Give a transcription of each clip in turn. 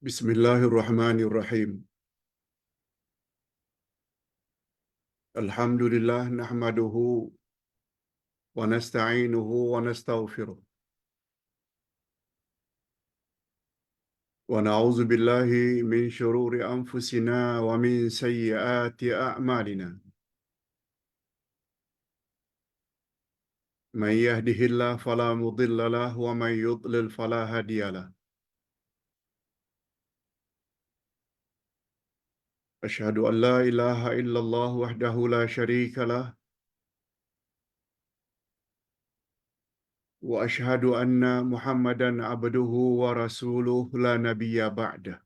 Bismillahirrahmanirrahim. Alhamdulillah nahmaduhu wa nasta'inuhu wa nastaghfiruh. Wa na'udzu billahi min shururi anfusina wa min sayyiati a'malina. Man yahdihillahu fala mudilla lahu wa man yudlil fala hadiya lahu. Asyhadu an la ilaha illallah wahdahu la syarika lah wa asyhadu anna Muhammadan abduhu wa rasuluh la nabiyya ba'dah.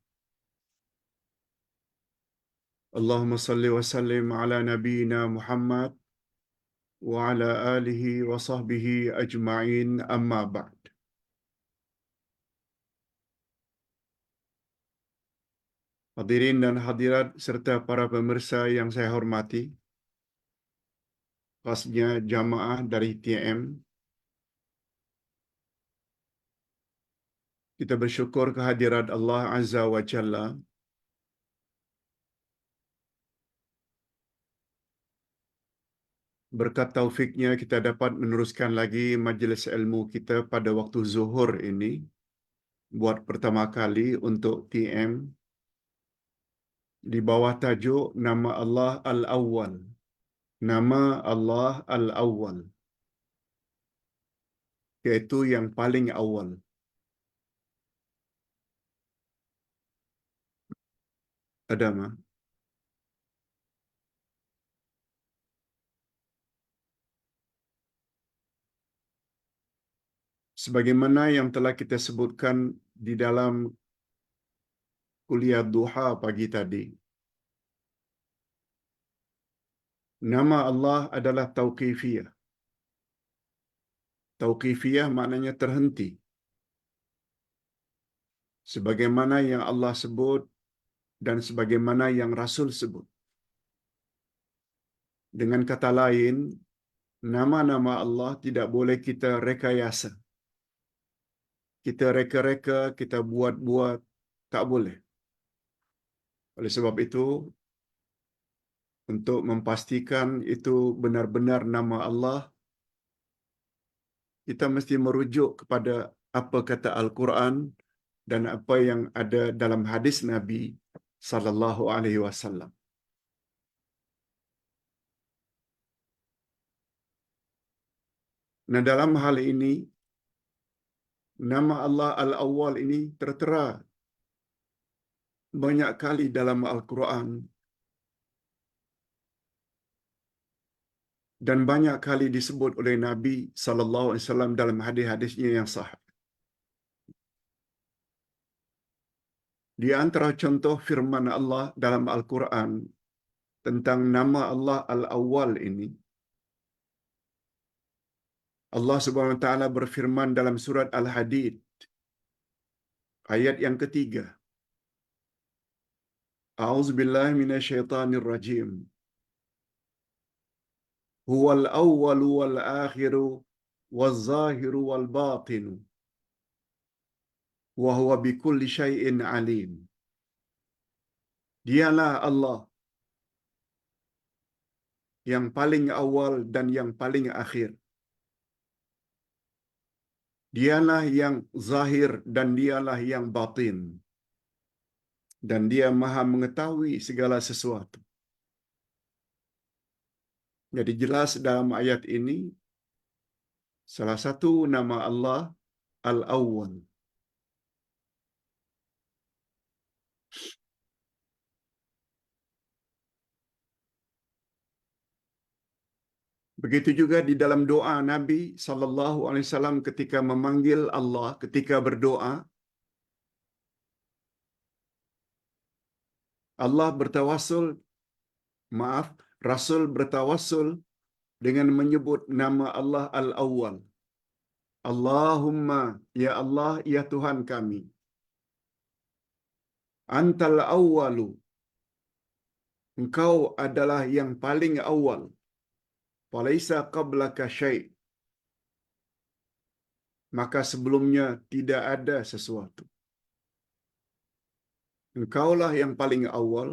Allahumma salli wa sallim ala nabiyyina Muhammad wa ala alihi wa sahbihi ajma'in amma ba'd. Hadirin dan hadirat serta para pemirsa yang saya hormati, khasnya jamaah dari TM, kita bersyukur kehadirat Allah Azza wa Jalla berkat taufiknya kita dapat meneruskan lagi majlis ilmu kita pada waktu zuhur ini buat pertama kali untuk TM di bawah tajuk Nama Allah Al-Awwal. Nama Allah Al-Awwal, yaitu yang paling awal. Adama. Sebagaimana yang telah kita sebutkan di dalam kuliah duha pagi tadi, nama Allah adalah tauqifiyah. Tauqifiyah maknanya terhenti. Sebagaimana yang Allah sebut dan sebagaimana yang Rasul sebut. Dengan kata lain, nama-nama Allah tidak boleh kita rekayasa. Kita reka-reka, kita buat-buat, tak boleh. Oleh sebab itu, untuk memastikan itu benar-benar nama Allah, kita mesti merujuk kepada apa kata Al-Quran dan apa yang ada dalam hadis Nabi sallallahu alaihi wasallam. Nah, dalam hal ini nama Allah Al-Awwal ini tertera banyak kali dalam Al-Quran dan banyak kali disebut oleh Nabi sallallahu alaihi wasallam dalam hadis-hadisnya yang sahih. Di antara contoh firman Allah dalam Al-Quran tentang nama Allah Al-Awwal ini, Allah Subhanahu wa taala berfirman dalam surat Al-Hadid ayat yang ketiga. A'udzubillahi minasyaitonir rajim. Huwal awwalu wal akhiru waz zahiru wal batinu wa huwa bikulli syai'in alim. Dialah Allah yang paling awal dan yang paling akhir. Dialah yang zahir dan dialah yang batin. Dan dia maha mengetahui segala sesuatu. Jadi jelas dalam ayat ini, salah satu nama Allah Al-Awwal. Begitu juga di dalam doa Nabi sallallahu alaihi wasallam ketika memanggil Allah, ketika berdoa, Allah bertawassul, Rasul bertawassul dengan menyebut nama Allah Al-Awwal. Allahumma, ya Allah, ya Tuhan kami. Antal awwalu. Engkau adalah yang paling awal. Walaisa qablaka syai'. Maka sebelumnya tidak ada sesuatu. Engkaulah yang paling awal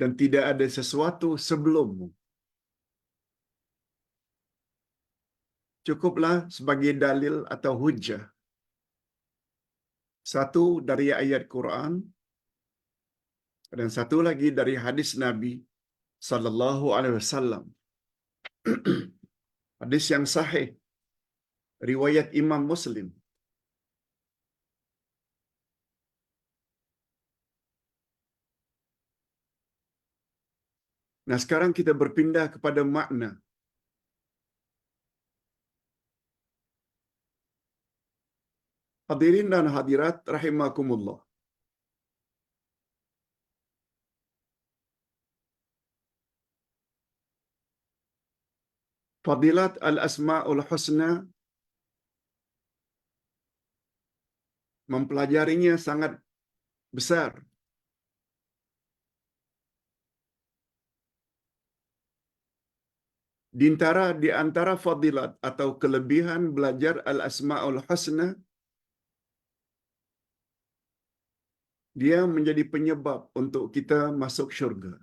dan tidak ada sesuatu sebelummu. Cukuplah sebagai dalil atau hujjah. Satu dari ayat Quran dan satu lagi dari hadis Nabi sallallahu alaihi wasallam. Hadis yang sahih riwayat Imam Muslim. Nah, sekarang kita berpindah kepada makna. Hadirin dan hadirat rahimakumullah. Fadilat al-asma'ul husna mempelajarinya sangat besar. Di antara fadilat atau kelebihan belajar al-asma'ul husna, dia menjadi penyebab untuk kita masuk syurga.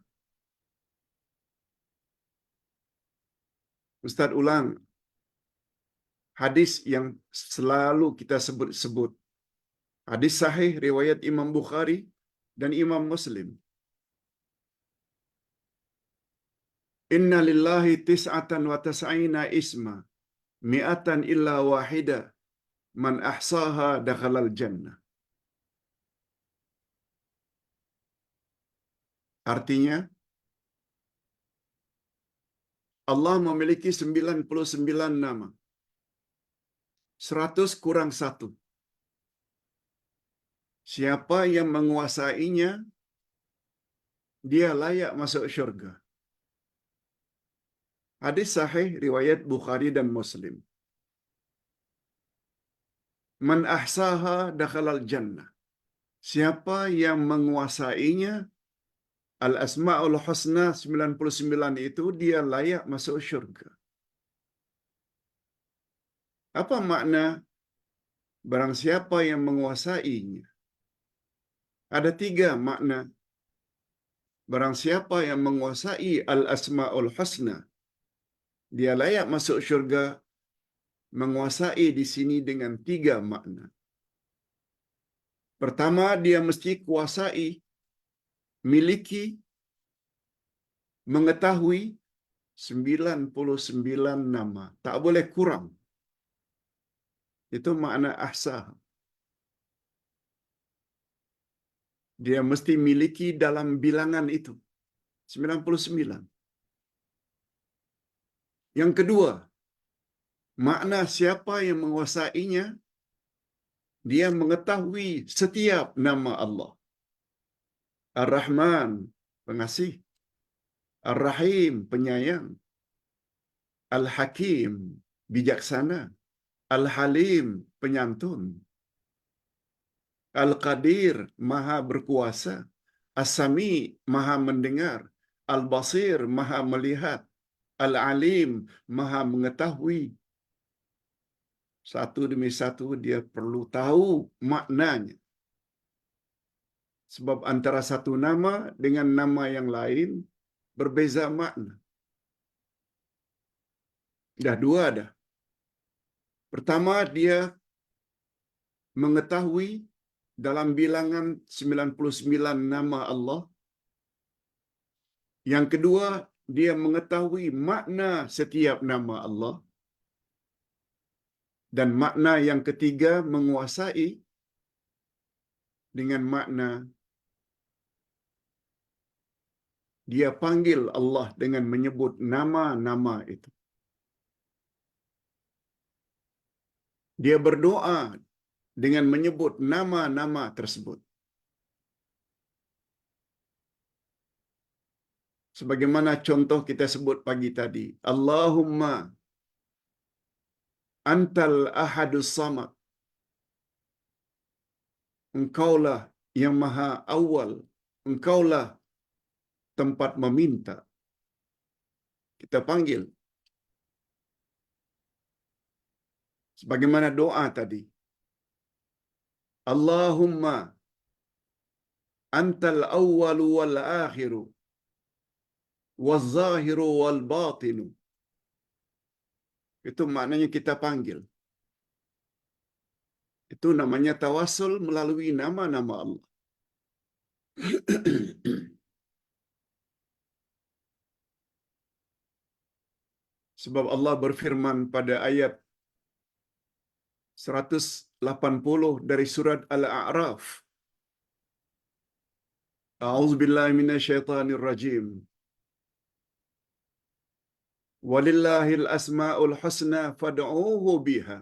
Ustaz ulang hadis yang selalu kita sebut-sebut. Hadis sahih riwayat Imam Bukhari dan Imam Muslim. Inna lillahi tis'atan wa tas'ina isma, mi'atan illa wahida, man ahsaha dakhalal jannah. Artinya, Allah memiliki 99 nama. 100 kurang 1. Siapa yang menguasainya, dia layak masuk syurga. Hadis sahih riwayat Bukhari dan Muslim. Man ahsaha dakhalal jannah. Siapa yang menguasainya, al-asma'ul husna 99 itu, dia layak masuk syurga. Apa makna barang siapa yang menguasainya? Ada 3 makna. Barang siapa yang menguasai al-asma'ul husna, dia layak masuk syurga. Menguasai di sini dengan 3 makna. Pertama, dia mesti kuasai, miliki, mengetahui 99 nama. Tak boleh kurang. Itu makna ahsah. Dia mesti miliki dalam bilangan itu. 99. Yang kedua, makna siapa yang menguasainya, dia mengetahui setiap nama Allah. Ar-Rahman, pengasih. Ar-Rahim, penyayang. Al-Hakim, bijaksana. Al-Halim, penyantun. Al-Qadir, maha berkuasa. As-Sami, maha mendengar. Al-Basir, maha melihat. Al-Alim, maha mengetahui. Satu demi satu dia perlu tahu maknanya. Sebab antara satu nama dengan nama yang lain berbeza makna. Dah 2 dah. Pertama, dia mengetahui dalam bilangan 99 nama Allah. Yang kedua, dia mengetahui makna setiap nama Allah. Dan makna yang ketiga, menguasai dengan makna dia panggil Allah dengan menyebut nama-nama itu. Dia berdoa dengan menyebut nama-nama tersebut. Sebagaimana contoh kita sebut pagi tadi. Allahumma antal ahadus samad. Engkaulah yang maha awal. Engkaulah tempat meminta. Kita panggil. Sebagaimana doa tadi. Allahumma Antal awwalu wal akhiru wal zahiru wal batinu. Itu maknanya kita panggil. Itu namanya tawasul melalui nama-nama Allah. Sebab Allah berfirman pada ayat 180 dari surat Al-A'raf. A'udzubillahi minasyaitonir rajim. Walillahil asma'ul husna fad'uuhu biha.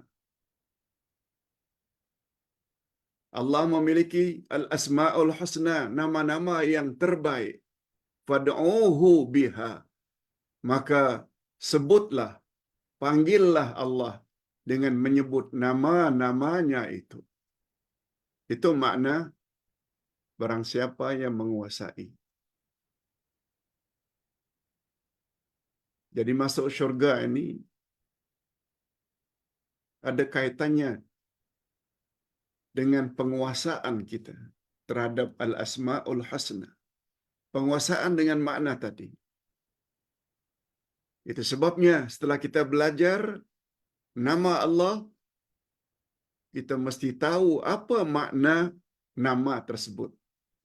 Allah memiliki al-asma'ul husna, nama-nama yang terbaik. Fad'uuhu biha. Maka sebutlah, panggillah Allah dengan menyebut nama-namanya itu. Itu makna barang siapa yang menguasai. Jadi masuk syurga ini ada kaitannya dengan penguasaan kita terhadap al-asma'ul husna. Penguasaan dengan makna tadi. Itu sebabnya setelah kita belajar nama Allah, kita mesti tahu apa makna nama tersebut.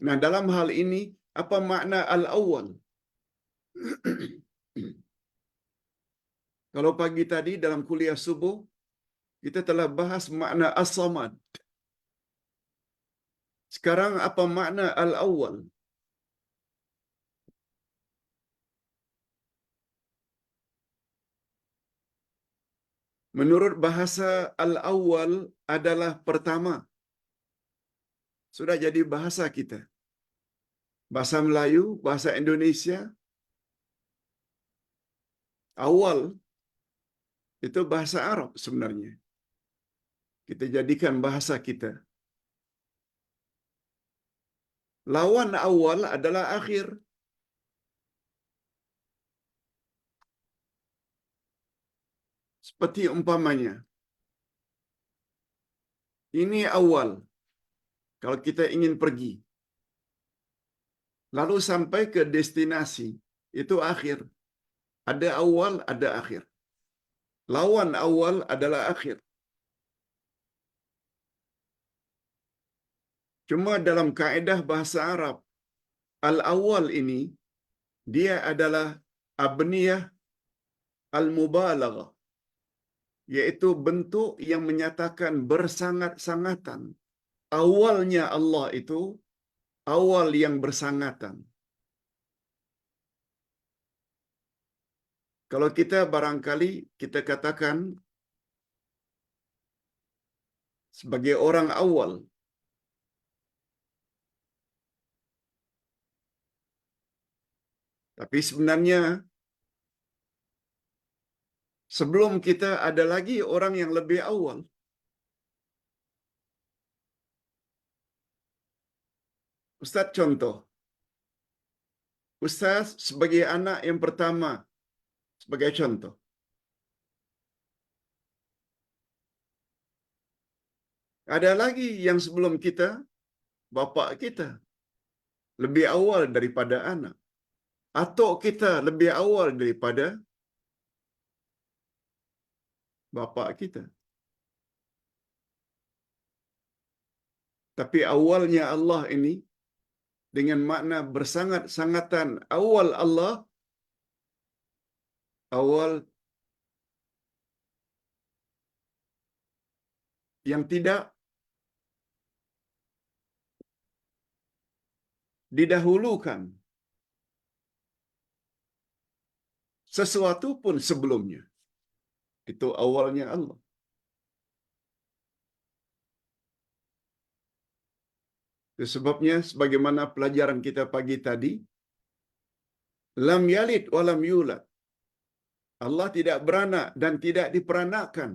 Nah, dalam hal ini, apa makna al-awwal? Kalau pagi tadi dalam kuliah subuh, kita telah bahas makna as-samad. Sekarang apa makna al-awwal? Menurut bahasa al-awwal adalah pertama. Sudah jadi bahasa kita. Bahasa Melayu, bahasa Indonesia, awal itu bahasa Arab sebenarnya. Kita jadikan bahasa kita. Lawan awal adalah akhir. Seperti umpamanya, ini awal. Kalau kita ingin pergi, lalu sampai ke destinasi, itu akhir. Ada awal, ada akhir. Lawan awal adalah akhir. Cuma dalam kaedah bahasa Arab, al-awwal ini, dia adalah abniyah al-mubalaghah, yaitu bentuk yang menyatakan bersangat-sangatan. Awalnya Allah itu awal yang bersangatan. Kalau kita barangkali kita katakan sebagai orang awal, tapi sebenarnya sebelum kita ada lagi orang yang lebih awal. Ustaz contoh, Ustaz sebagai anak yang pertama, sebagai contoh. Ada lagi yang sebelum kita, bapa kita, lebih awal daripada anak. Atuk kita lebih awal daripada bapa kita. Tapi awalnya Allah ini, dengan makna bersangat-sangatan, awal Allah, awal yang tidak didahulukan sesuatu pun sebelumnya. Itu awalnya Allah. Itu sebabnya sebagaimana pelajaran kita pagi tadi, lam yalid wa lam yulad. Allah tidak beranak dan tidak diperanakkan.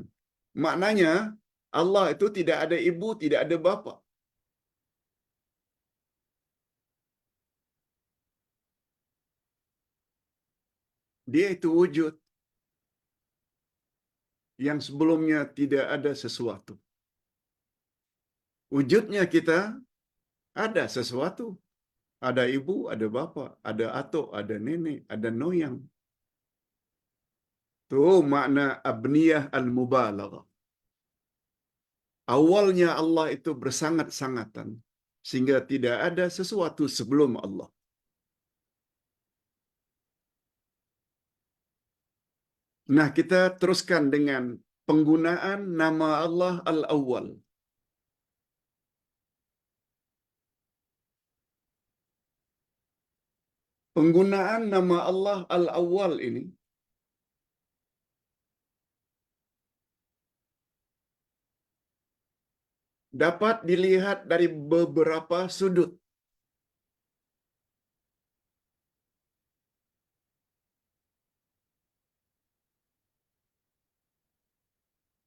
Maknanya Allah itu tidak ada ibu, tidak ada bapa. Dia itu wujud yang sebelumnya tidak ada sesuatu. Wujudnya kita ada sesuatu. Ada ibu, ada bapa, ada atuk, ada nenek, ada noyang. Tu makna abniyah al-mubalaghah. Awalnya Allah itu bersangat-sangatan sehingga tidak ada sesuatu sebelum Allah. Nah, kita teruskan dengan penggunaan nama Allah Al-Awwal. Penggunaan nama Allah Al-Awwal ini dapat dilihat dari beberapa sudut.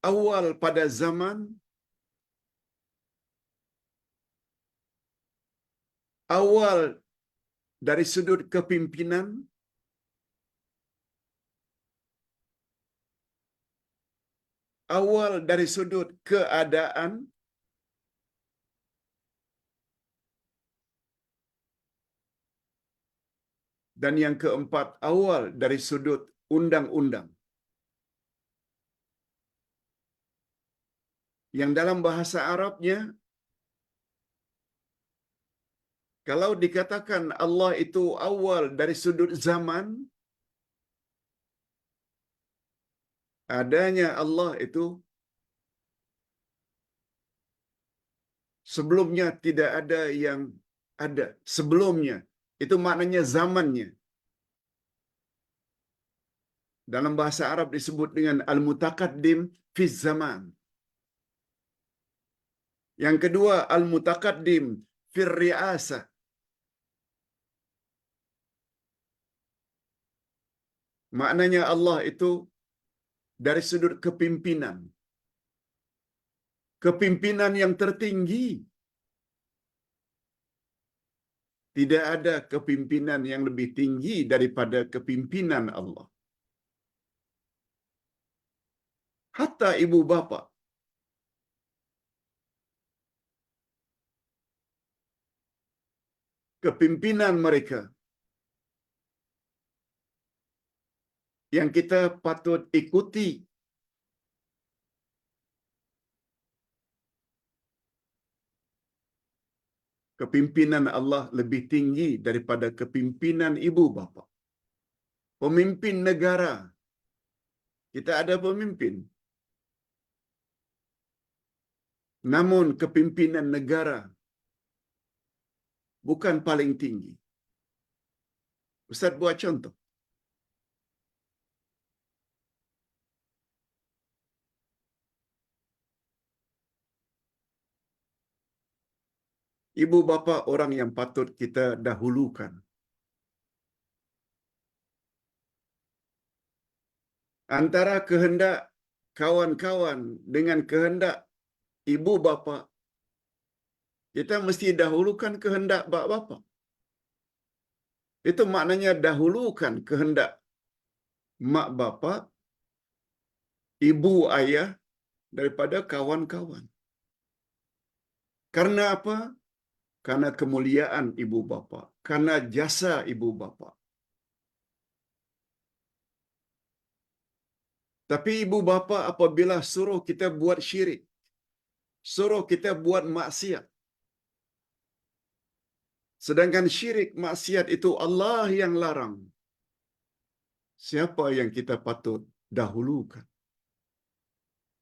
Awal pada zaman, awal dari sudut kepimpinan, awal dari sudut keadaan, dan yang keempat, awal dari sudut undang-undang. Yang dalam bahasa Arabnya, kalau dikatakan Allah itu awal dari sudut zaman, adanya Allah itu sebelumnya tidak ada yang ada. Sebelumnya, itu maknanya zamannya. Dalam bahasa Arab disebut dengan al-mutaqaddim fi zaman. Yang kedua, al-mutaqaddim fi ri'asah. Maknanya Allah itu dari sudut kepimpinan. Kepimpinan yang tertinggi. Tidak ada kepimpinan yang lebih tinggi daripada kepimpinan Allah. Hatta ibu bapa. Kepimpinan mereka yang kita patut ikuti. Kepimpinan Allah lebih tinggi daripada kepimpinan ibu bapa. Pemimpin negara. Kita ada pemimpin. Namun kepimpinan negara bukan paling tinggi. Ustaz buat contoh. Ibu bapa orang yang patut kita dahulukan. Antara kehendak kawan-kawan dengan kehendak ibu bapa, kita mesti dahulukan kehendak bapa. Itu maknanya dahulukan kehendak mak bapa, ibu ayah daripada kawan-kawan. Karena apa? Karena kemuliaan ibu bapa, karena jasa ibu bapa. Tapi ibu bapa apabila suruh kita buat syirik, suruh kita buat maksiat, sedangkan syirik maksiat itu Allah yang larang, siapa yang kita patut dahulukan?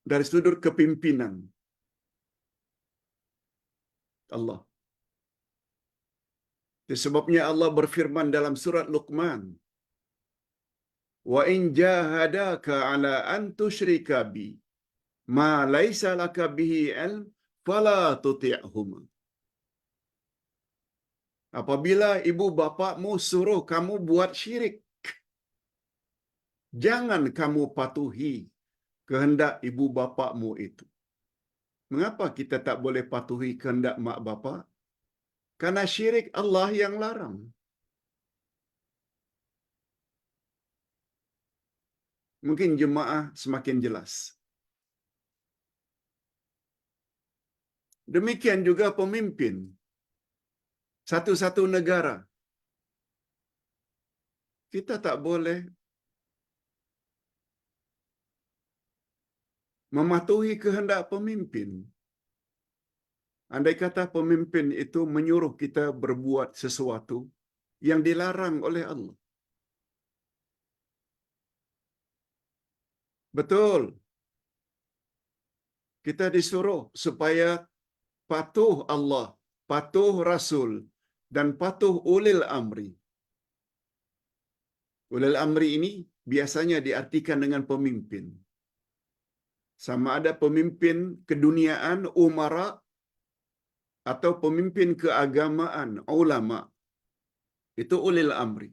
Dari sudut kepimpinan, Allah. Sebabnya Allah berfirman dalam surat Luqman, "Wa in jahadaka ala an tusyrika bi ma laisa laka bihi ilm fala tuti'huma." Apabila ibu bapakmu suruh kamu buat syirik, jangan kamu patuhi kehendak ibu bapakmu itu. Mengapa kita tak boleh patuhi kehendak mak bapa? Karena syirik Allah yang larang. Mungkin jemaah semakin jelas. Demikian juga pemimpin. satu-satu negara. Kita tak boleh mematuhi kehendak pemimpin. Andai kata pemimpin itu menyuruh kita berbuat sesuatu yang dilarang oleh Allah. Betul, kita disuruh supaya patuh Allah, patuh Rasul, dan patuh ulil amri. Ulil amri ini biasanya diartikan dengan pemimpin. Sama ada pemimpin keduniaan, umara, atau pemimpin keagamaan, ulama. Itu ulil amri.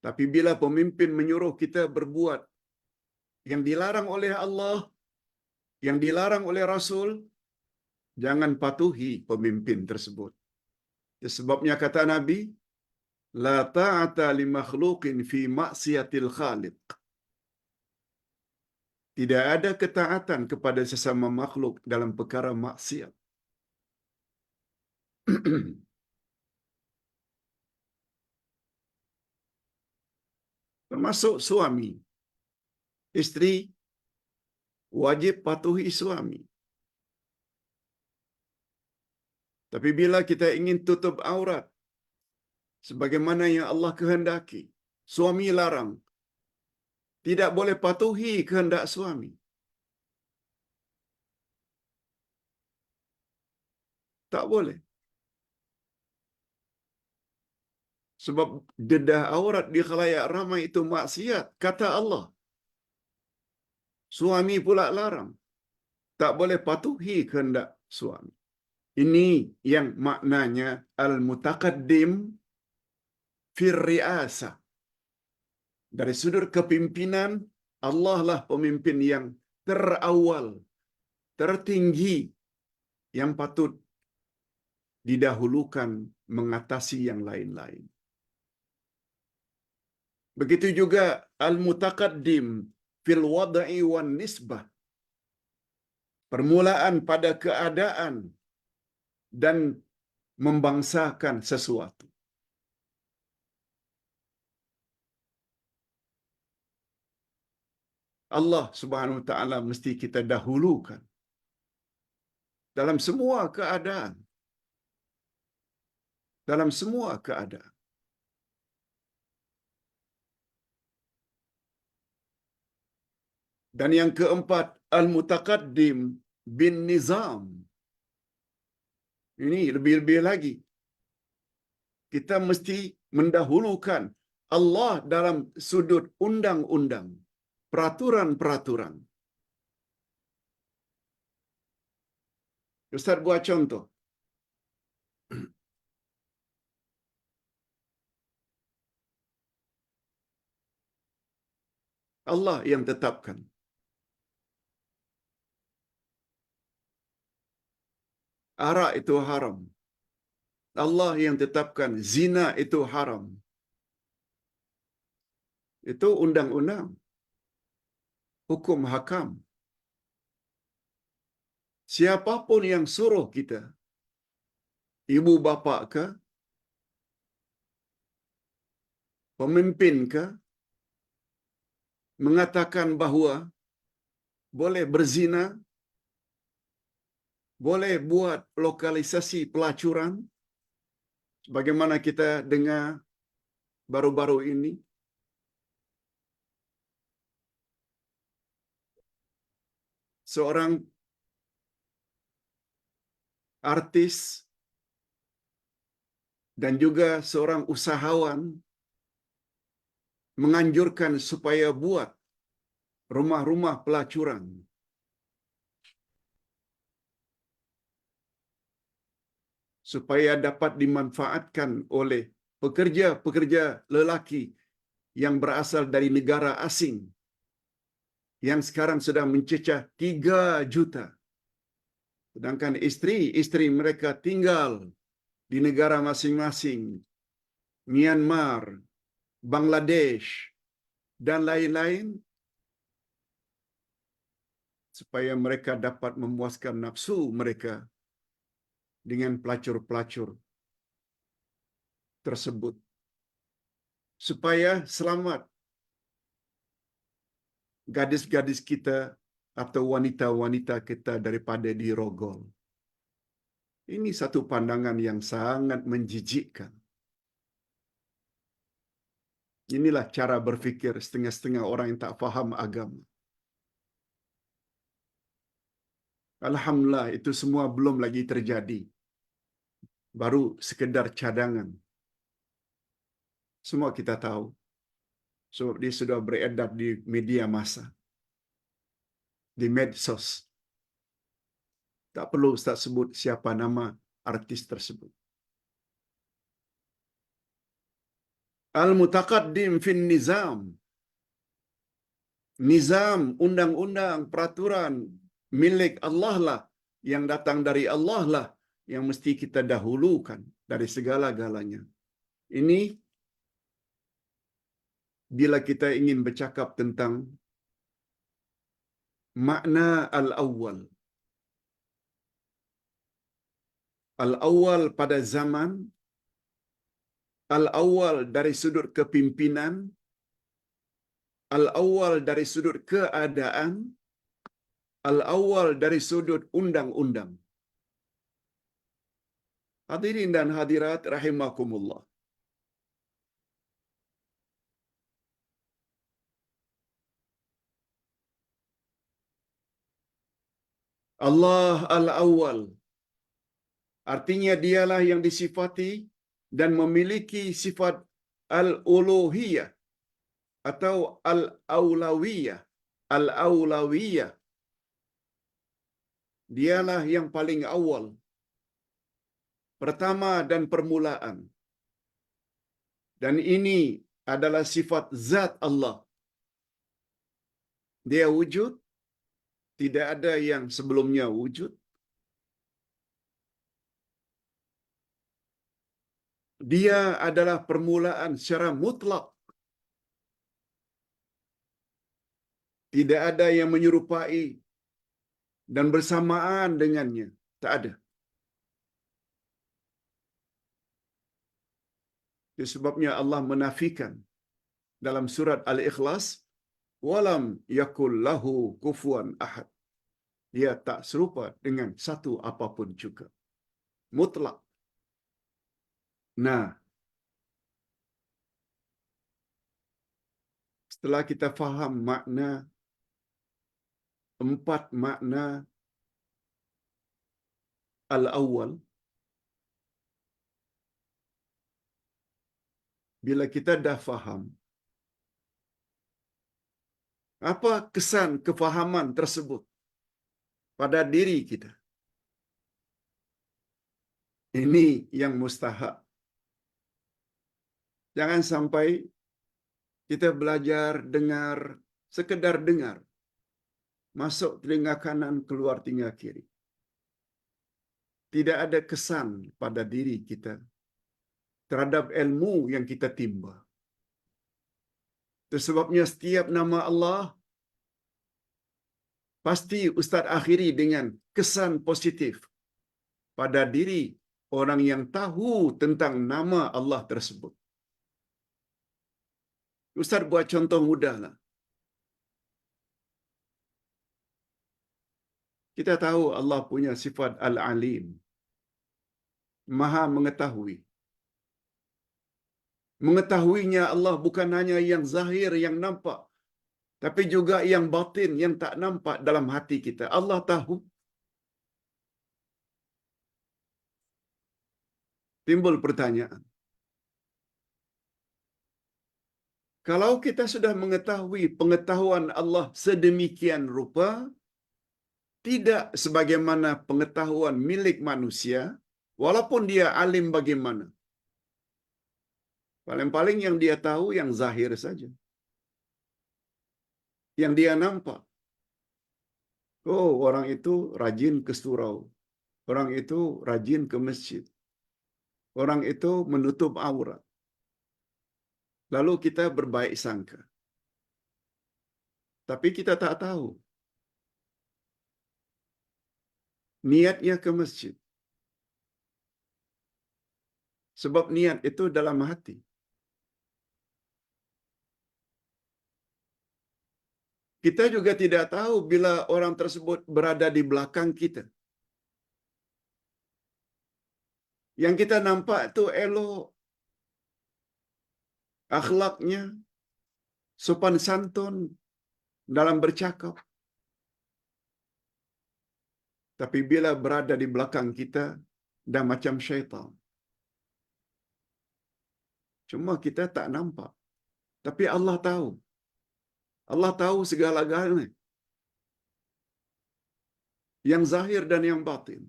Tapi bila pemimpin menyuruh kita berbuat yang dilarang oleh Allah, yang dilarang oleh Rasul, jangan patuhi pemimpin tersebut. Sebabnya kata Nabi, la ta'ata li makhluqin fi maksiatil khaliq. Tidak ada ketaatan kepada sesama makhluk dalam perkara maksiat. Termasuk suami. Isteri wajib patuhi suami. Tapi bila kita ingin tutup aurat sebagaimana yang Allah kehendaki, suami larang, tidak boleh patuhi kehendak suami. Tak boleh. Sebab dedah aurat di khalayak ramai itu maksiat, kata Allah. Suami pula larang. Tak boleh patuhi kehendak suami. Ini yang maknanya al-mutaqaddim fir ri'asah. Dari sudut kepimpinan, Allah lah pemimpin yang terawal, tertinggi, yang patut didahulukan mengatasi yang lain-lain. Begitu juga al-mutaqaddim fil wada'i wan nisbah. Permulaan pada keadaan dan membangsakan sesuatu. Allah Subhanahu wa taala mesti kita dahulukan dalam semua keadaan. Dalam semua keadaan. Dan yang keempat, al-mutaqaddim bin nizam. Ini lebih-lebih lagi. Kita mesti mendahulukan Allah dalam sudut undang-undang, peraturan-peraturan. Ustaz buat contoh. Allah yang tetapkan. Arak itu haram. Allah yang tetapkan zina itu haram. Itu undang-undang. Hukum hakam. Siapapun yang suruh kita, ibu bapa ke, pemimpin ke, mengatakan bahawa boleh berzina, boleh buat lokalisasi pelacuran, bagaimana kita dengar baru-baru ini. Seorang artis dan juga seorang usahawan menganjurkan supaya buat rumah-rumah pelacuran. Supaya dapat dimanfaatkan oleh pekerja-pekerja lelaki yang berasal dari negara asing yang sekarang sudah mencecah 3 juta. Sedangkan isteri-isteri mereka tinggal di negara masing-masing, Myanmar, Bangladesh, dan lain-lain, supaya mereka dapat memuaskan nafsu mereka dengan pelacur-pelacur tersebut supaya selamat gadis-gadis kita atau wanita-wanita kita daripada dirogol. Ini satu pandangan yang sangat menjijikkan. Inilah cara berfikir setengah-setengah orang yang tak faham agama. Alhamdulillah, itu semua belum lagi terjadi. Baru sekedar cadangan. Semua kita tahu. Sebab dia sudah beredar di media massa. Di medsos. Tak perlu Ustaz sebut siapa nama artis tersebut. Al-mutaqaddim fin nizam. Nizam, undang-undang, peraturan milik Allah lah, yang datang dari Allah lah, yang mesti kita dahulukan dari segala-galanya. Ini bila kita ingin bercakap tentang makna al-awwal. Al-awwal pada zaman, al-awwal dari sudut kepimpinan, al-awwal dari sudut keadaan, al-awwal dari sudut undang-undang. Hadirin dan hadirat rahimakumullah. Allah al-awwal. Artinya dialah yang disifati dan memiliki sifat al-uluhiyah atau al-aulawiyah. Al-aulawiyah. Dialah yang paling awal. Pertama dan permulaan. Dan ini adalah sifat zat Allah. Dia wujud, tidak ada yang sebelumnya wujud. Dia adalah permulaan secara mutlak. Tidak ada yang menyerupai dan bersamaan dengannya. Tak ada. Itu sebabnya Allah menafikan dalam surat Al-Ikhlas, walam yakul lahu kufuwan ahad. Dia tak serupa dengan satu apapun juga. Mutlak. Nah, setelah kita faham makna, empat makna al-awwal, bila kita dah faham, apa kesan kefahaman tersebut pada diri kita? Ini yang mustahak. Jangan sampai kita belajar dengar, sekedar dengar. Masuk telinga kanan, keluar telinga kiri. Tidak ada kesan pada diri kita terhadap ilmu yang kita timba. Itu sebabnya setiap nama Allah pasti Ustaz akhiri dengan kesan positif pada diri orang yang tahu tentang nama Allah tersebut. Ustaz buat contoh mudahlah. Kita tahu Allah punya sifat Al-Alim. Maha mengetahui. Mengetahuinya Allah bukan hanya yang zahir, yang nampak, tapi juga yang batin, yang tak nampak dalam hati kita. Allah tahu. Timbul pertanyaan. Kalau kita sudah mengetahui pengetahuan Allah sedemikian rupa, tidak sebagaimana pengetahuan milik manusia, walaupun dia alim bagaimana. Paling-paling yang dia tahu yang zahir saja. Yang dia nampak. Oh, orang itu rajin ke surau. Orang itu rajin ke masjid. Orang itu menutup aurat. Lalu kita berbaik sangka. Tapi kita tak tahu niatnya ke masjid. Sebab niat itu dalam hati. Kita juga tidak tahu bila orang tersebut berada di belakang kita. Yang kita nampak itu elok, akhlaknya, sopan santun dalam bercakap. Tapi bila berada di belakang kita, dah macam syaitan. Cuma kita tak nampak. Tapi Allah tahu. Allah tahu segala-galanya. Yang zahir dan yang batin.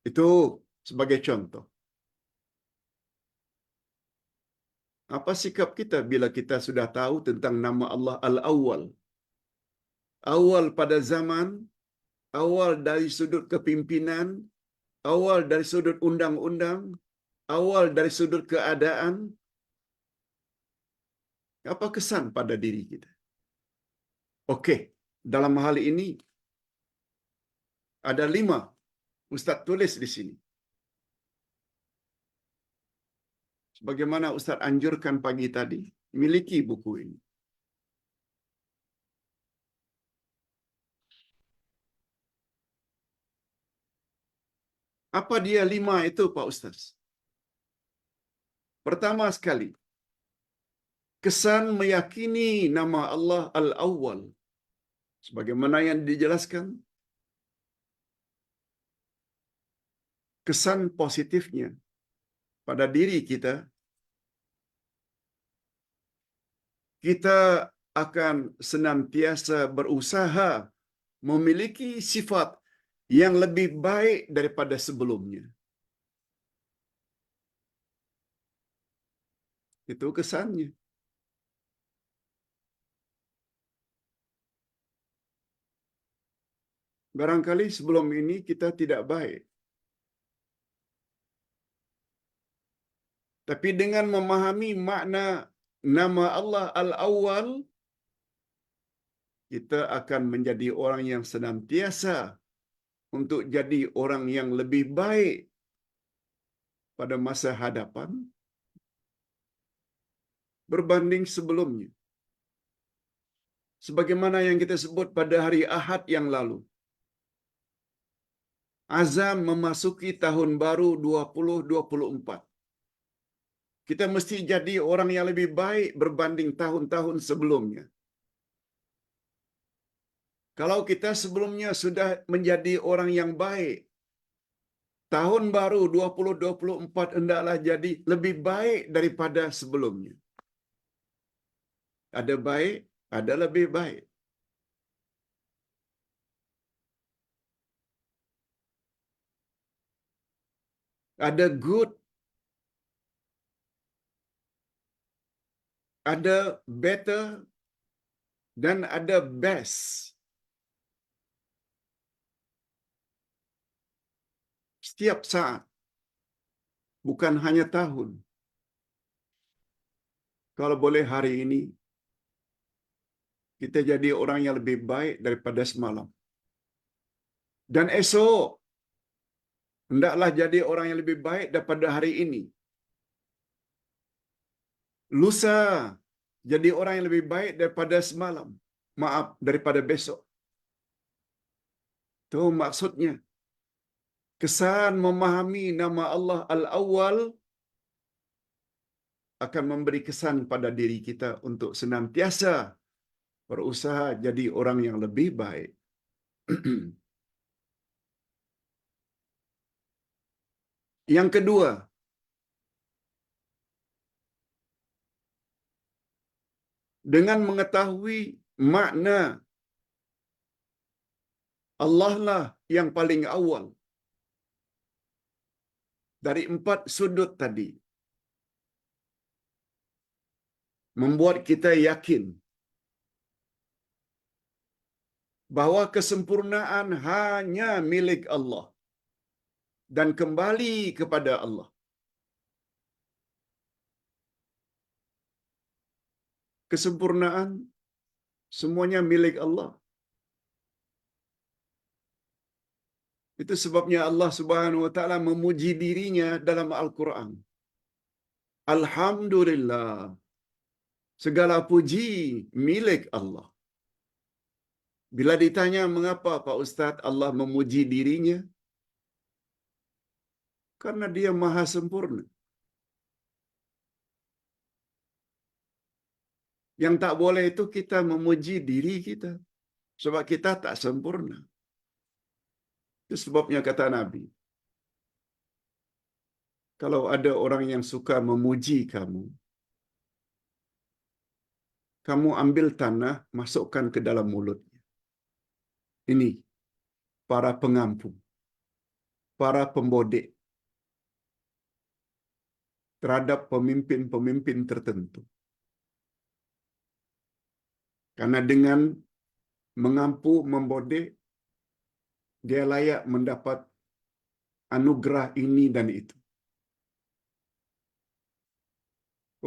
Itu sebagai contoh. Apa sikap kita bila kita sudah tahu tentang nama Allah Al-Awwal? Awal pada zaman, awal dari sudut kepimpinan, awal dari sudut undang-undang, awal dari sudut keadaan. Apa kesan pada diri kita? Okey, dalam hal ini ada 5 Ustaz tulis di sini. Sebagaimana Ustaz anjurkan pagi tadi, miliki buku ini. Apa dia 5 itu, Pak Ustaz? Pertama sekali, kesan meyakini nama Allah Al-Awwal. Sebagaimana yang dijelaskan, kesan positifnya pada diri kita, kita akan senantiasa berusaha memiliki sifat yang lebih baik daripada sebelumnya. Itu kesannya. Barangkali sebelum ini kita tidak baik. Tapi dengan memahami makna nama Allah Al-Awwal, kita akan menjadi orang yang senantiasa untuk jadi orang yang lebih baik pada masa hadapan berbanding sebelumnya. Sebagaimana yang kita sebut pada hari Ahad yang lalu. Azam memasuki tahun baru 2024. Kita mesti jadi orang yang lebih baik berbanding tahun-tahun sebelumnya. Kalau kita sebelumnya sudah menjadi orang yang baik, tahun baru 2024 hendaklah jadi lebih baik daripada sebelumnya. Ada baik, ada lebih baik. Ada good, ada better, dan ada best. Setiap saat, bukan hanya tahun. Kalau boleh hari ini, kita jadi orang yang lebih baik daripada semalam. Dan esok, hendaklah jadi orang yang lebih baik daripada hari ini. Lusa, jadi orang yang lebih baik daripada semalam. Maaf, daripada besok. Itu maksudnya. Kesan memahami nama Allah Al-Awwal akan memberi kesan pada diri kita untuk senantiasa berusaha jadi orang yang lebih baik. Yang kedua, dengan mengetahui makna Allah lah yang paling awal dari 4 sudut tadi, membuat kita yakin bahwa kesempurnaan hanya milik Allah dan kembali kepada Allah. Kesempurnaan semuanya milik Allah. Itu sebabnya Allah Subhanahu wa taala memuji dirinya dalam Al-Quran. Alhamdulillah. Segala puji milik Allah. Bila ditanya mengapa Pak Ustaz Allah memuji dirinya? Karena dia maha sempurna. Yang tak boleh itu kita memuji diri kita. Sebab kita tak sempurna. Itu sebabnya kata Nabi, kalau ada orang yang suka memuji kamu, kamu ambil tanah, masukkan ke dalam mulutnya. Ini para pengampu, para pembodek terhadap pemimpin-pemimpin tertentu. Karena dengan mengampu, membodek, dia layak mendapat anugerah ini dan itu.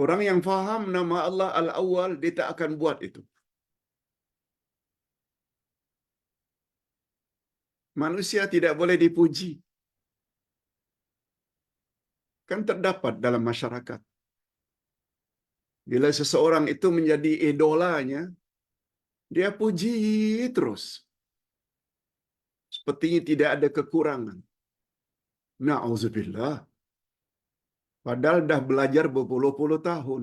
Orang yang faham nama Allah Al-Awwal, dia tak akan buat itu. Manusia tidak boleh dipuji. Kan terdapat dalam masyarakat. Bila seseorang itu menjadi idolanya, dia puji terus. Sepertinya tidak ada kekurangan. Na'udzubillah. Padahal dah belajar berpuluh-puluh tahun.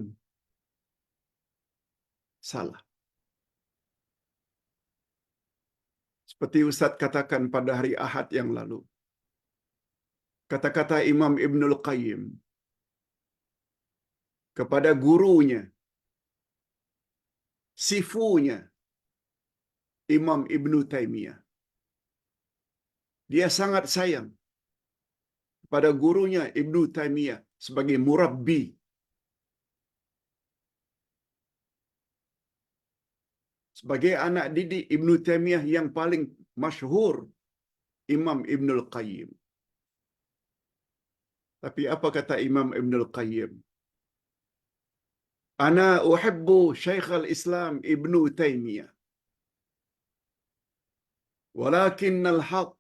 Salah. Seperti Ustaz katakan pada hari Ahad yang lalu. Kata-kata Imam Ibnul Qayyim kepada gurunya, sifunya, Imam Ibnu Taimiyah. Dia sangat sayang pada gurunya Ibnu Taimiyah sebagai murabbi. Sebagai anak didik Ibnu Taimiyah yang paling masyhur, Imam Ibnul Qayyim. Tapi apa kata Imam Ibnul Qayyim? Ana uhibbu Syekh al-Islam Ibnu Taimiyah. Walakin al-haq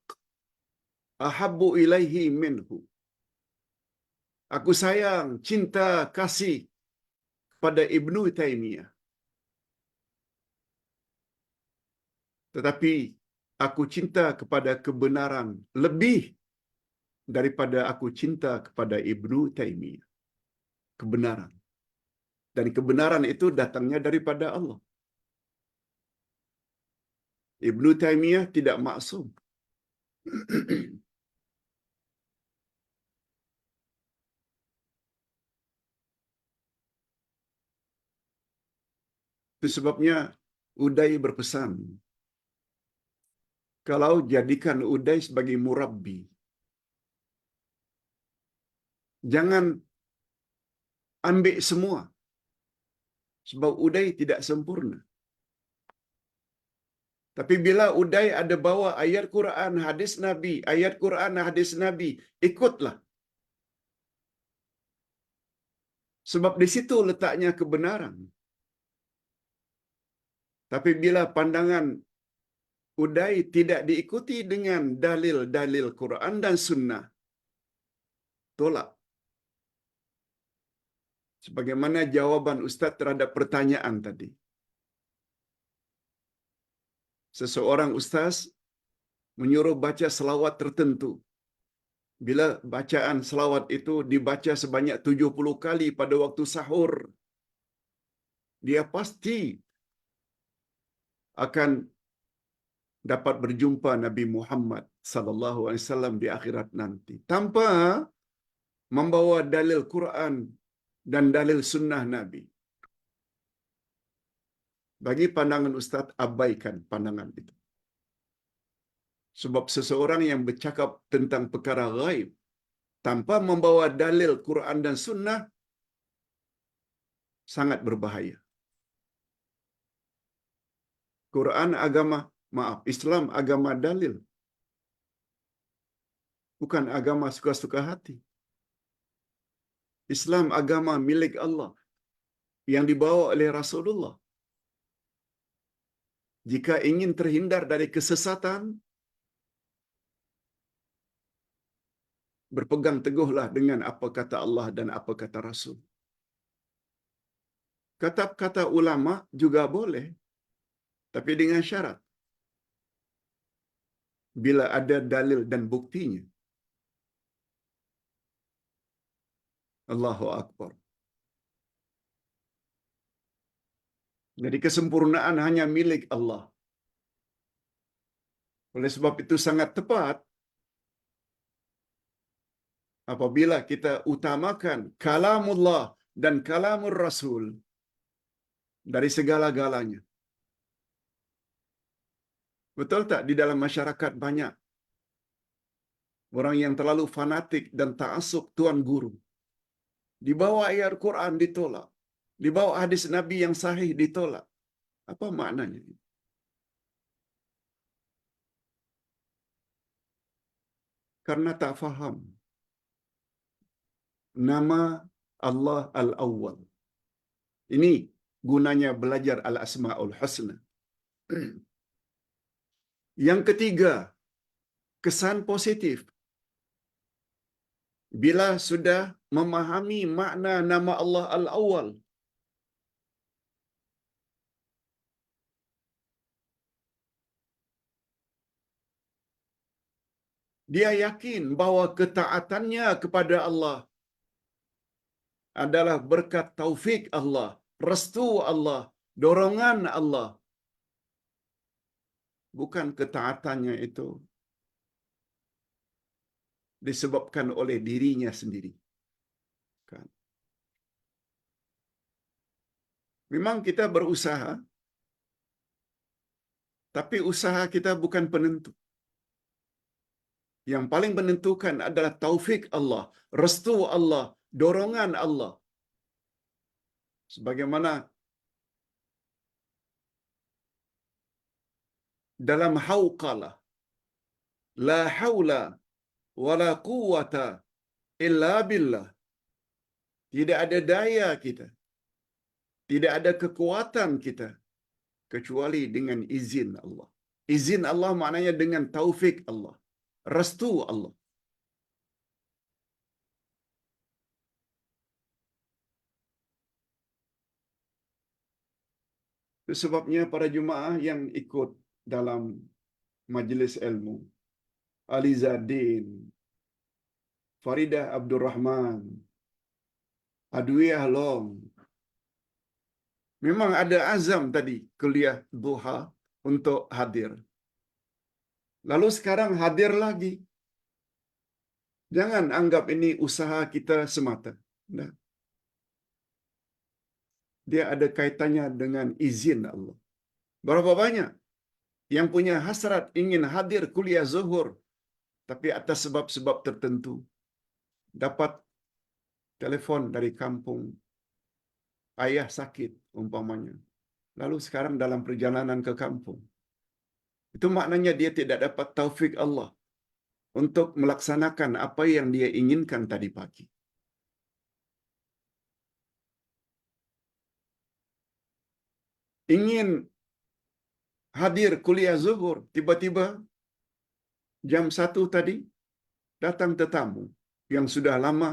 ahabbu ilaihi minhu. Aku sayang, cinta, kasih pada Ibnu Taimiyah. Tetapi aku cinta kepada kebenaran lebih daripada aku cinta kepada Ibnu Taimiyah. Kebenaran. Dan kebenaran itu datangnya daripada Allah. Ibnu Taimiyah tidak maksum. Itu sebabnya Uday berpesan, kalau jadikan Uday sebagai murabbi, jangan ambil semua. Sebab Uday tidak sempurna. Tapi bila Uday ada bawa ayat Quran, hadis Nabi, ayat Quran, hadis Nabi, ikutlah. Sebab di situ letaknya kebenaran. Tapi bila pandangan Uday tidak diikuti dengan dalil-dalil Quran dan Sunnah, tolak. Sebagaimana jawaban Ustaz terhadap pertanyaan tadi. Seseorang Ustaz menyuruh baca selawat tertentu. Bila bacaan selawat itu dibaca sebanyak 70 kali pada waktu sahur, dia pasti akan dapat berjumpa Nabi Muhammad sallallahu alaihi wasallam di akhirat nanti tanpa membawa dalil Quran dan dalil sunnah Nabi. Bagi pandangan Ustaz, abaikan pandangan itu. Sebab seseorang yang bercakap tentang perkara ghaib tanpa membawa dalil Quran dan sunnah sangat berbahaya. Quran agama, Islam agama dalil. Bukan agama suka-suka hati. Islam agama milik Allah yang dibawa oleh Rasulullah. Jika ingin terhindar dari kesesatan, berpegang teguhlah dengan apa kata Allah dan apa kata Rasul. Kata-kata ulama juga boleh, tapi dengan syarat. Bila ada dalil dan buktinya. Allahu Akbar. Jadi kesempurnaan hanya milik Allah. Oleh sebab itu sangat tepat apabila kita utamakan kalamullah dan kalamur Rasul dari segala-galanya. Betul tak di dalam masyarakat banyak orang yang terlalu fanatik dan ta'assub tuan guru. Dibawa ayat Al-Quran ditolak. Dibawa hadis Nabi yang sahih ditolak. Apa maknanya? Karena tak faham nama Allah Al-Awwal. Ini gunanya belajar Al-Asma'ul Husna. Yang ketiga, kesan positif. Bila sudah memahami makna nama Allah Al-Awwal, dia yakin bahawa ketaatannya kepada Allah adalah berkat taufik Allah, restu Allah, dorongan Allah. Bukan ketaatannya itu disebabkan oleh dirinya sendiri. Kan? Memang kita berusaha, tapi usaha kita bukan penentu. Yang paling menentukan adalah taufik Allah, restu Allah, dorongan Allah. Sebagaimana dalam hauqalah, la haula wa la quwata illa billah. Tidak ada daya kita, tidak ada kekuatan kita, kecuali dengan izin Allah. Izin Allah maknanya dengan taufik Allah, restu Allah. Itu sebabnya para jemaah yang ikut dalam majlis ilmu, Alizadin, Faridah Abdul Rahman, Adwiyah Long, memang ada azam tadi kuliah duha untuk hadir. Lalu sekarang hadir lagi. Jangan anggap ini usaha kita semata. Nah, dia ada kaitannya dengan izin Allah. Berapa banyak yang punya hasrat ingin hadir kuliah zuhur, tapi atas sebab-sebab tertentu dapat telefon dari kampung, ayah sakit umpamanya. Lalu sekarang dalam perjalanan ke kampung. Itu maknanya dia tidak dapat taufik Allah untuk melaksanakan apa yang dia inginkan tadi pagi. Ingin hadir kuliah zuhur, tiba-tiba jam 1 tadi datang tetamu yang sudah lama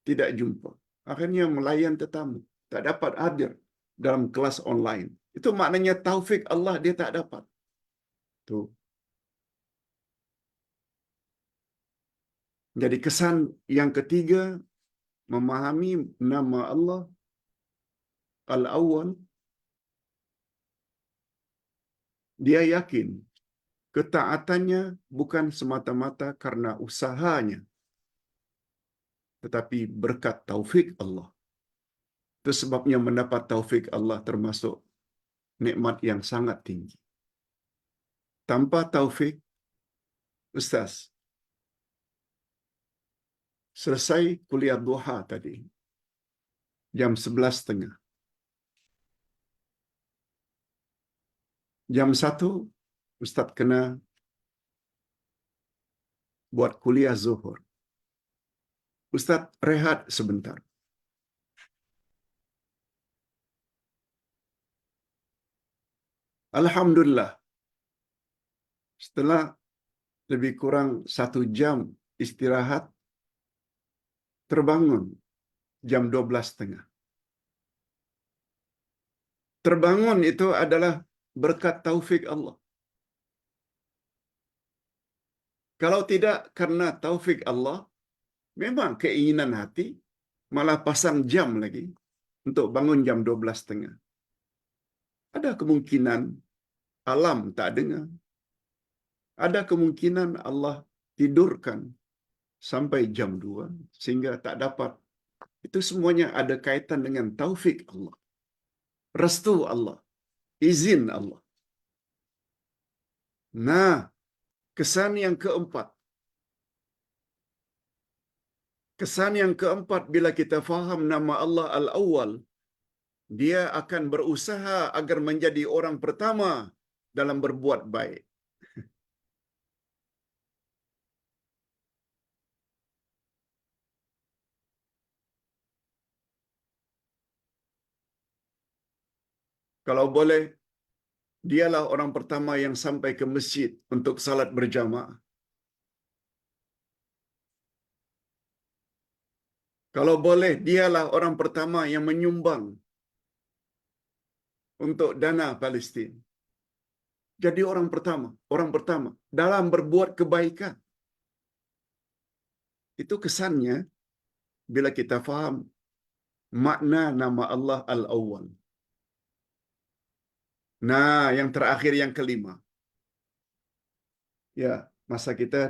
tidak jumpa. Akhirnya melayan tetamu, tak dapat hadir dalam kelas online. Itu maknanya taufik Allah dia tak dapat. Tuh. Jadi kesan yang ketiga, memahami nama Allah Al-Awwal, dia yakin ketaatannya bukan semata-mata karena usahanya, tetapi berkat taufik Allah. Itu sebabnya mendapat taufik Allah termasuk nikmat yang sangat tinggi. Tanpa taufik, Ustaz, selesai kuliah duha tadi, jam 11.30. Jam 1, Ustaz kena buat kuliah zuhur. Ustaz rehat sebentar. Alhamdulillah, setelah lebih kurang 1 jam istirahat, terbangun jam 12.30. Terbangun itu adalah berkat taufik Allah. Kalau tidak karena taufik Allah, memang keinginan hati malah pasang jam lagi untuk bangun jam 12.30. Ada kemungkinan alam tak dengar. Ada kemungkinan Allah tidurkan sampai jam 2 sehingga tak dapat. Itu semuanya ada kaitan dengan taufik Allah, restu Allah, izin Allah. Nah, kesan yang keempat. Kesan yang keempat bila kita faham nama Allah Al-Awwal, dia akan berusaha agar menjadi orang pertama dalam berbuat baik. Kalau boleh, dialah orang pertama yang sampai ke masjid untuk salat berjamaah. Kalau boleh, dialah orang pertama yang menyumbang untuk dana Palestin. Jadi orang pertama dalam berbuat kebaikan. Itu kesannya bila kita faham makna nama Allah Al-Awwal. Nah, yang terakhir yang kelima. Ya, masa kita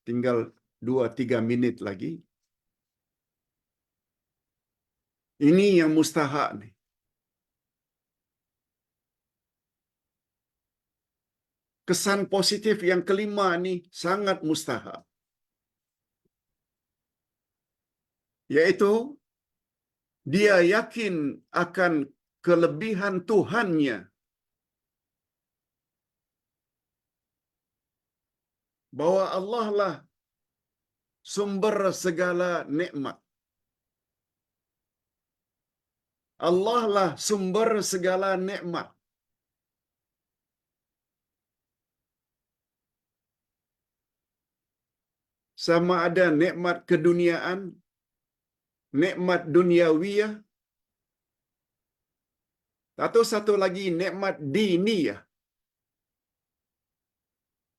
tinggal 2-3 menit lagi. Ini yang mustahak nih. Kesan positif yang kelima ni sangat mustahak. Yaitu dia yakin akan kelebihan Tuhannya, bahwa Allah lah sumber segala nikmat. Allah lah sumber segala nikmat. Sama ada nikmat keduniaan, nikmat duniawiyah, atau satu lagi nikmat diniyah.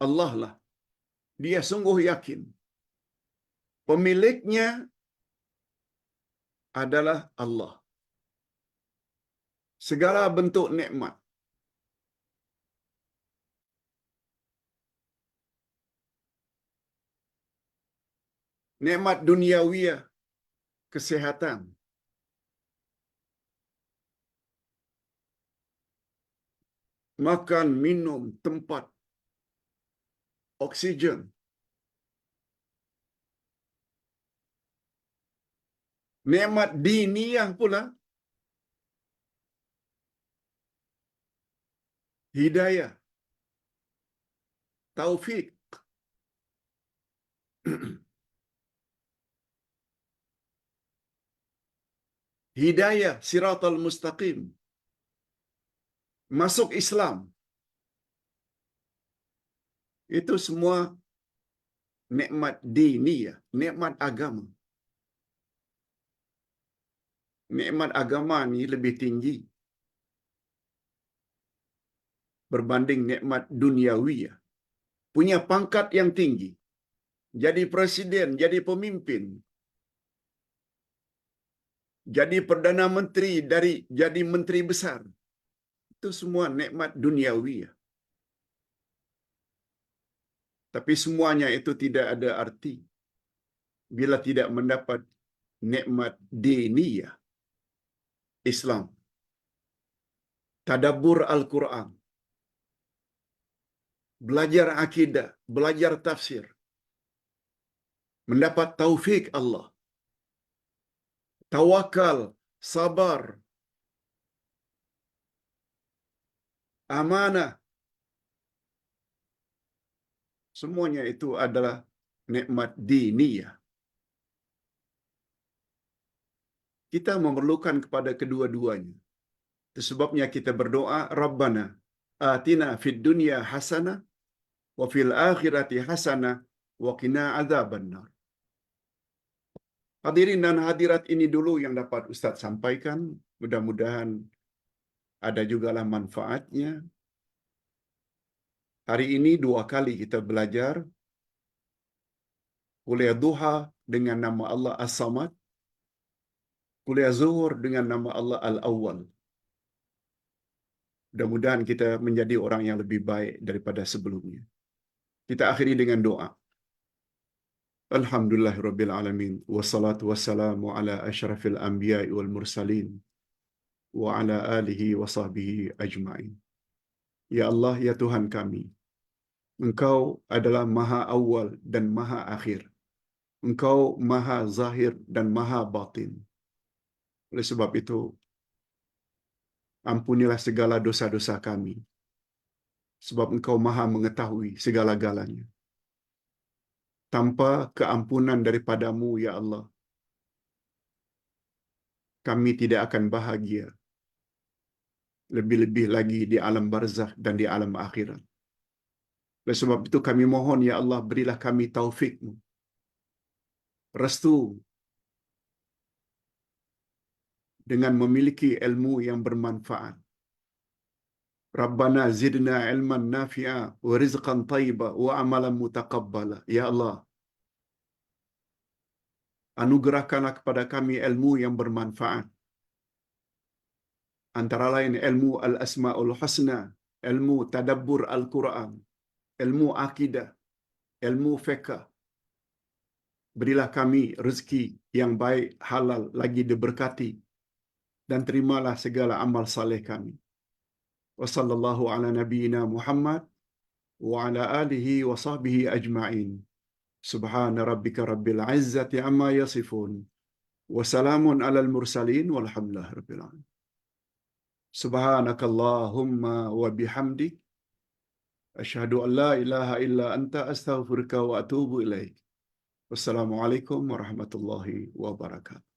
Allah lah. Dia sungguh yakin. Pemiliknya adalah Allah. Segala bentuk nikmat. Nikmat duniawiyah, kesehatan. Makan, minum, tempat, oksigen. Nikmat diniyah pula, hidayah, taufik. Hidayah, siratal mustaqim. Masuk Islam. Itu semua nikmat diniyah, nikmat agama. Nikmat agama ni lebih tinggi berbanding nikmat duniawiyah. Punya pangkat yang tinggi. Jadi presiden, jadi pemimpin. Jadi perdana menteri, jadi menteri besar. Itu semua nikmat duniawiyah. Tapi semuanya itu tidak ada arti bila tidak mendapat nikmat diniyah, Islam. Tadabbur Al-Quran. Belajar akidah, belajar tafsir. Mendapat taufik Allah. Tawakal, sabar, amanah. Semuanya itu adalah nikmat diniyah. Kita memerlukan kepada kedua-duanya. Itu sebabnya kita berdoa, Rabbana atina fid dunya hasanah wa fil akhirati hasanah wa qina adzabannar. Hadirin dan hadirat, ini dulu yang dapat Ustaz sampaikan. Mudah-mudahan ada jugalah manfaatnya. Hari ini 2 kali kita belajar kuliah duha dengan nama Allah As-Samad, kuliah zuhur dengan nama Allah Al-Awwal. Mudah-mudahan kita menjadi orang yang lebih baik daripada sebelumnya. Kita akhiri dengan doa. Alhamdulillahirabbil alamin wassalatu wassalamu ala asyrafil anbiya'i wal mursalin wa ala alihi wa sahbihi ajma'in. Ya Allah, ya Tuhan kami, Engkau adalah Maha Awal dan Maha Akhir. Engkau Maha Zahir dan Maha Batin. Oleh sebab itu, ampunilah segala dosa-dosa kami, sebab Engkau Maha mengetahui segala-galanya. Tanpa keampunan daripadamu, ya Allah, kami tidak akan bahagia. Lebih-lebih lagi di alam barzakh dan di alam akhirat. Oleh sebab itu kami mohon, ya Allah, berilah kami taufik-Mu, restu dengan memiliki ilmu yang bermanfaat. Rabbana zidna ilman nafi'a wa rizqan tayyiba wa amalan mutaqabbala. Ya Allah, anugerahkanlah kepada kami ilmu yang bermanfaat. Antara lain ilmu al-asma'ul husna, ilmu tadabbur Al-Quran, ilmu akidah, ilmu fiqh. Berilah kami rezeki yang baik, halal, lagi diberkati, dan terimalah segala amal saleh kami. Wa sallallahu ala nabiyyina Muhammad wa ala alihi wa sahbihi ajma'in. Subhana rabbika rabbil izzati amma yasifun. Wa salamun alal mursalin walhamdulillahi rabbil alamin. Subhanakallahumma wa bihamdik asyhadu an la ilaha illa anta astaghfiruka wa atubu ilaik. Wassalamualaikum warahmatullahi wabarakatuh.